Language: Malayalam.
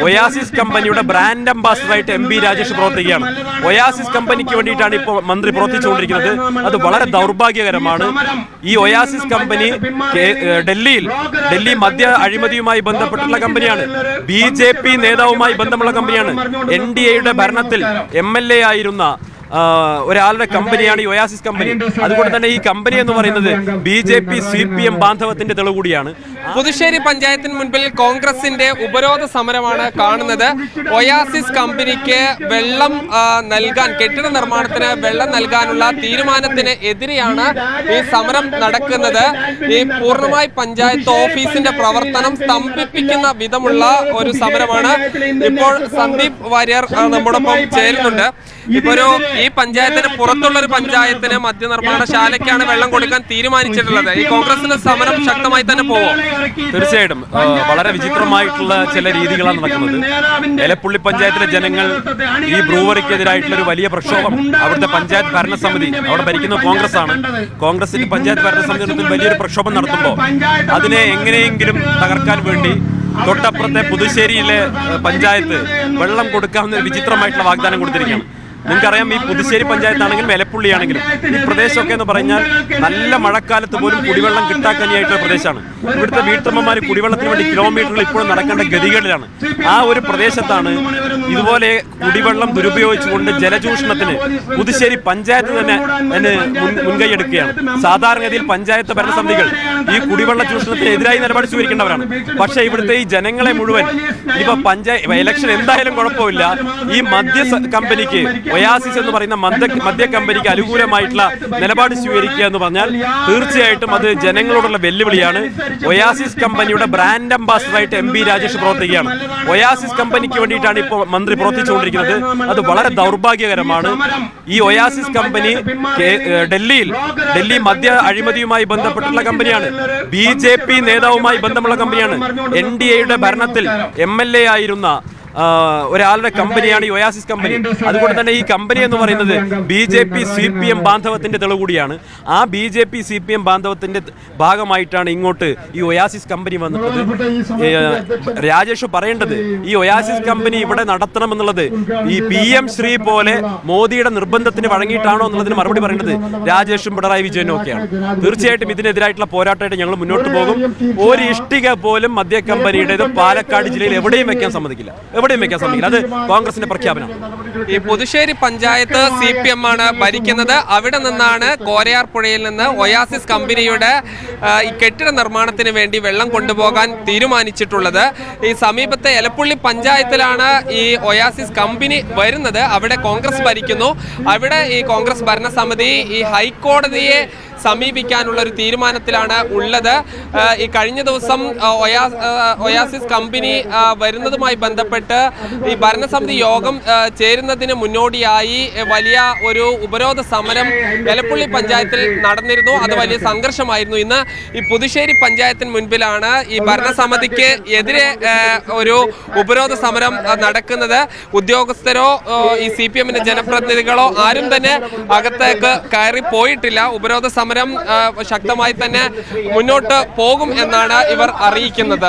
ഒയാസിസ് കമ്പനിയുടെ ബ്രാൻഡ് അംബാസഡറായിട്ട് MP രാജേഷ് പ്രവർത്തിക്കുകയാണ്. ഒയാസിസ് കമ്പനിക്ക് വേണ്ടിയിട്ടാണ് ഇപ്പോൾ മന്ത്രി പ്രവർത്തിച്ചുകൊണ്ടിരിക്കുന്നത്. അത് വളരെ ദൗർഭാഗ്യകരമാണ്. ഈ ഒയാസിസ് കമ്പനി ഡൽഹി മദ്യ അഴിമതിയുമായി ബന്ധപ്പെട്ടുള്ള കമ്പനിയാണ്. BJP നേതാവുമായി ബന്ധമുള്ള കമ്പനിയാണ്. NDAയുടെ ഭരണത്തിൽ MLA ആയിരുന്ന ഒരാളുടെ കമ്പനിയാണ് ഈ ഒയാസിസ് കമ്പനി. അതുകൊണ്ട് തന്നെ ഈ കമ്പനി എന്ന് പറയുന്നത് BJP CPM ബാന്ധവത്തിന്റെ തെളിവ് കൂടിയാണ്. പുതുശ്ശേരി പഞ്ചായത്തിന് മുൻപിൽ കോൺഗ്രസിന്റെ ഉപരോധ സമരമാണ് കാണുന്നത്. ഒയാസിസ് കമ്പനിക്ക് വെള്ളം നൽകാൻ, കെട്ടിട നിർമ്മാണത്തിന് വെള്ളം നൽകാനുള്ള തീരുമാനത്തിന് എതിരെയാണ് ഈ സമരം നടക്കുന്നത്. ഈ പൂർണ്ണമായി പഞ്ചായത്ത് ഓഫീസിന്റെ പ്രവർത്തനം സ്തംഭിപ്പിക്കുന്ന വിധമുള്ള ഒരു സമരമാണ്. ഇപ്പോൾ സന്ദീപ് വാര്യർ നമ്മോടൊപ്പം ചേരുന്നുണ്ട്. ഇപ്പൊ ഈ പഞ്ചായത്തിന് പുറത്തുള്ള ഒരു പഞ്ചായത്തിന് മദ്യനിർമ്മാണശാലയ്ക്കാണ് വെള്ളം കൊടുക്കാൻ തീരുമാനിച്ചിട്ടുള്ളത്. ഈ കോൺഗ്രസിന്റെ സമരം ശക്തമായി തന്നെ പോകും. തീർച്ചയായിട്ടും വളരെ വിചിത്രമായിട്ടുള്ള ചില രീതികളാണ് നടക്കുന്നത്. എലപ്പുള്ളി പഞ്ചായത്തിലെ ജനങ്ങൾ ഈ ബ്രൂവറിക്കെതിരായിട്ടുള്ള ഒരു വലിയ പ്രക്ഷോഭം, അവിടുത്തെ പഞ്ചായത്ത് ഭരണസമിതി, അവിടെ ഭരിക്കുന്ന കോൺഗ്രസ് ആണ്, കോൺഗ്രസിന്റെ പഞ്ചായത്ത് ഭരണസമിതി വലിയൊരു പ്രക്ഷോഭം നടത്തുമ്പോൾ അതിനെ എങ്ങനെയെങ്കിലും തകർക്കാൻ വേണ്ടി തൊട്ടപ്പുറത്തെ പുതുശ്ശേരിയിലെ പഞ്ചായത്ത് വെള്ളം കൊടുക്കാവുന്ന വിചിത്രമായിട്ടുള്ള വാഗ്ദാനം കൊടുത്തിരിക്കുകയാണ്. നിങ്ങൾക്കറിയാം, ഈ പുതുശ്ശേരി പഞ്ചായത്താണെങ്കിലും എലപ്പുള്ളിയാണെങ്കിലും ഈ പ്രദേശമൊക്കെ എന്ന് പറഞ്ഞാൽ നല്ല മഴക്കാലത്ത് പോലും കുടിവെള്ളം കിട്ടാക്കനിയായിട്ടുള്ള പ്രദേശമാണ്. ഇവിടുത്തെ വീട്ടമ്മമാർ കുടിവെള്ളത്തിന് വേണ്ടി കിലോമീറ്ററുകൾ ഇപ്പോഴും നടക്കേണ്ട ഗതികളിലാണ്. ആ ഒരു പ്രദേശത്താണ് ഇതുപോലെ കുടിവെള്ളം ദുരുപയോഗിച്ചുകൊണ്ട് ജലചൂഷണത്തിന് പുതുശ്ശേരി പഞ്ചായത്ത് തന്നെ മുൻകൈയെടുക്കുകയാണ്. സാധാരണഗതിയിൽ പഞ്ചായത്ത് ഭരണസമിതികൾ ഈ കുടിവെള്ള ചൂഷണത്തിന് എതിരായി നിലപാട് സ്വീകരിക്കേണ്ടവരാണ്. പക്ഷേ ഇവിടുത്തെ ഈ ജനങ്ങളെ മുഴുവൻ ഇപ്പൊ ഇലക്ഷൻ എന്തായാലും കുഴപ്പമില്ല, ഈ മദ്യ കമ്പനിക്ക്, ഒയാസിസ് എന്ന് പറയുന്ന മദ്യ കമ്പനിക്ക് അനുകൂലമായിട്ടുള്ള നിലപാട് സ്വീകരിക്കുക എന്ന് പറഞ്ഞാൽ തീർച്ചയായിട്ടും അത് ജനങ്ങളോടുള്ള വെല്ലുവിളിയാണ്. ഒയാസിസ് കമ്പനിയുടെ ബ്രാൻഡ് അംബാസഡറായിട്ട് MP രാജേഷ് പ്രവർത്തിക്കുകയാണ്. ഒയാസിസ് കമ്പനിക്ക് വേണ്ടിയിട്ടാണ് ഇപ്പോൾ മന്ത്രി പ്രവർത്തിച്ചുകൊണ്ടിരിക്കുന്നത്. അത് വളരെ ദൗർഭാഗ്യകരമാണ്. ഈ ഒയാസിസ് കമ്പനി ഡൽഹി മദ്യ അഴിമതിയുമായി ബന്ധപ്പെട്ടുള്ള കമ്പനിയാണ്. BJP നേതാവുമായി ബന്ധമുള്ള കമ്പനിയാണ്. NDAയുടെ ഭരണത്തിൽ MLA ആയിരുന്ന ഒരാളുടെ കമ്പനിയാണ് ഈ ഒയാസിസ് കമ്പനി. അതുകൊണ്ട് തന്നെ ഈ കമ്പനി എന്ന് പറയുന്നത് BJP CPM ബാന്ധവത്തിന്റെ തെളിവ് കൂടിയാണ്. ആ BJP CPM ബാന്ധവത്തിന്റെ ഭാഗമായിട്ടാണ് ഇങ്ങോട്ട് ഈ ഒയാസിസ് കമ്പനി വന്നിട്ടത്. രാജേഷ് പറയേണ്ടത്, ഈ ഒയാസിസ് കമ്പനി ഇവിടെ നടത്തണം എന്നുള്ളത് ഈ PM ശ്രീ പോലെ മോദിയുടെ നിർബന്ധത്തിന് വഴങ്ങിയിട്ടാണോ എന്നുള്ളതിന് മറുപടി പറയേണ്ടത് രാജേഷും പിണറായി വിജയനും ഒക്കെയാണ്. തീർച്ചയായിട്ടും ഇതിനെതിരായിട്ടുള്ള പോരാട്ടമായിട്ട് ഞങ്ങൾ മുന്നോട്ട് പോകും. ഒരു ഇഷ്ടിക പോലും മദ്യ കമ്പനിയുടേത് പാലക്കാട് ജില്ലയിൽ എവിടെയും വെക്കാൻ സമ്മതിക്കില്ല. അത് കോൺഗ്രസിന്റെ പ്രഖ്യാപനം. ഈ പുതുശ്ശേരി പഞ്ചായത്ത് CPM ആണ് ഭരിക്കുന്നത്. അവിടെ നിന്നാണ് കോരയാർ പുഴയിൽ നിന്ന് ഒയാസിസ് കമ്പനിയുടെ ഈ കെട്ടിട നിർമ്മാണത്തിന് വേണ്ടി വെള്ളം കൊണ്ടുപോകാൻ തീരുമാനിച്ചിട്ടുള്ളത്. ഈ സമീപത്തെ എലപ്പുള്ളി പഞ്ചായത്തിലാണ് ഈ ഒയാസിസ് കമ്പനി വരുന്നത്. അവിടെ കോൺഗ്രസ് ഭരിക്കുന്നു. അവിടെ ഈ കോൺഗ്രസ് ഭരണസമിതി ഈ ഹൈക്കോടതിയെ സമീപിക്കാനുള്ള ഒരു തീരുമാനത്തിലാണ് ഉള്ളത്. ഈ കഴിഞ്ഞ ദിവസം ഒയാസിസ് കമ്പനി വരുന്നതുമായി ബന്ധപ്പെട്ട് ഈ ഭരണസമിതി യോഗം ചേരുന്നതിന് മുന്നോടിയായി വലിയ ഒരു ഉപരോധ സമരം എലപ്പുള്ളി പഞ്ചായത്തിൽ നടന്നിരുന്നു. അത് വലിയ സംഘർഷമായിരുന്നു. ഇന്ന് ഈ പുതുശ്ശേരി പഞ്ചായത്തിന് മുൻപിലാണ് ഈ ഭരണസമിതിക്ക് എതിരെ ഒരു ഉപരോധ സമരം നടക്കുന്നത്. ഉദ്യോഗസ്ഥരോ ഈ CPMന്റെ ജനപ്രതിനിധികളോ ആരും തന്നെ അകത്തേക്ക് കയറി പോയിട്ടില്ല. ഉപരോധ സമരം ശക്തമായി തന്നെ മുന്നോട്ട് പോകും എന്നാണ് ഇവർ അറിയിക്കുന്നത്.